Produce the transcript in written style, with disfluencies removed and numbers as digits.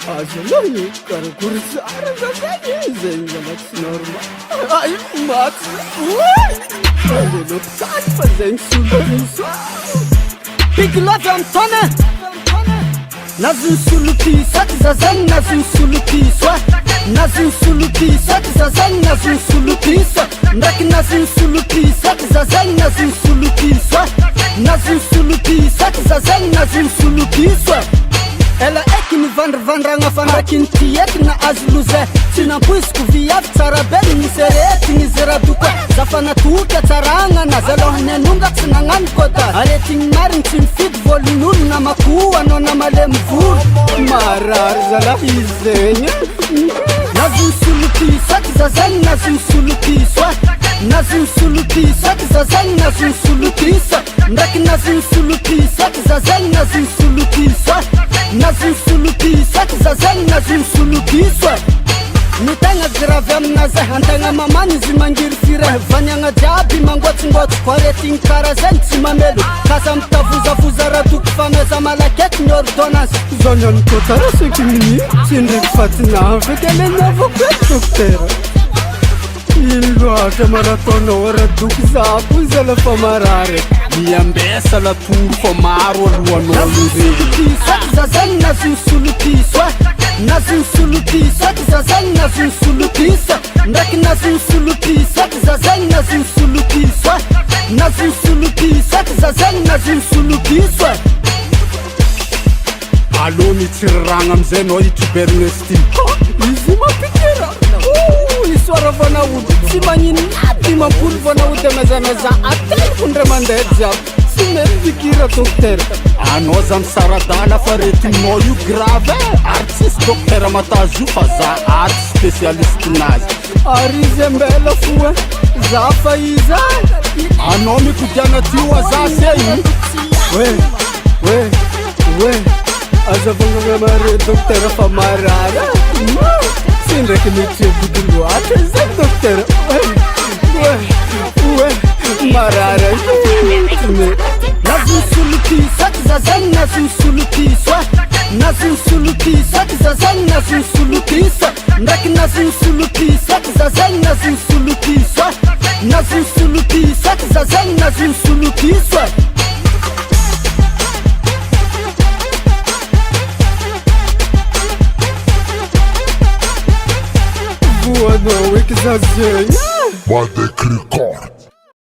Azalanho, cara, cruzar as zenhas normal. Ai, mate. Olha, não sabe fazer isso. Big love Antona. Nazin suluki, sati zazan nazin suluki swa. Nazin suluki, sati zazan nazin suluki swa. Ndak nazin suluki, sati zazan nazin suluki swa. Nazin suluki, sati zazan nazin suluki swa. Ela é que me vandra fandrakin tiet na azluze. Tinampuisku viav tsarabel ni sereti ni zeraduka. Zafana tuka tsaranga na zalohne nunga tsinangan kota. Areting marin tim fit volinul na makuwa no na malemvur. Marar zalahizenya. Nazin suluki sati zazan nazin suluki swa. Nazin suluki sati zazan nazin suluki swa. Ndak nazin suluki sati zazan nazin suluki swa. Nazin suluki sati zazan nazin suluki swa. Nitanga grave amnaza antanga mamani zimangiri fira vanyanga jabi mangwatsi kwareting karazen tsimamelo kasa mtavuza ratu kufameza malaket ni ordonance zonyon kotara sekimini tindrik fatina vekele navo kwet doktera ilwata maratona ora duk zapu zela famarare liambesa la tur famaro luanoluze sati zazan nazin suluki swa. Nazin suluki sati zazan nazin suluki swa. Ndak nazin suluki sati zazan nazin suluki swa. Nazin suluki sati zazan nazin suluki swa. Alo ni tsirranga amzay no itubernesti izy mapikira iswara vanaody tsy magnino aby mampoly vanaody amazanaza ateloko ndray mandeha jiaby tsy mety fikira doktera anao zany saradala fa retinao io grave ary tsisy doktera matazo io fa za art spécialiste nazy ary izy ambela foa za fa iza anao mikodiana tio aza se we azavangana mare doktera fa marara tsy ndraiky mety biby loatra zay doktera marara nazin suluki sati zazan nazin suluki swa. Nazin suluki sati zazan nazin suluki swa. Ndak nazin suluki sati zazan nazin suluki swa. Nazin suluki sati zazan nazin suluki swa. Voa não é que zazenha. Pode clicar.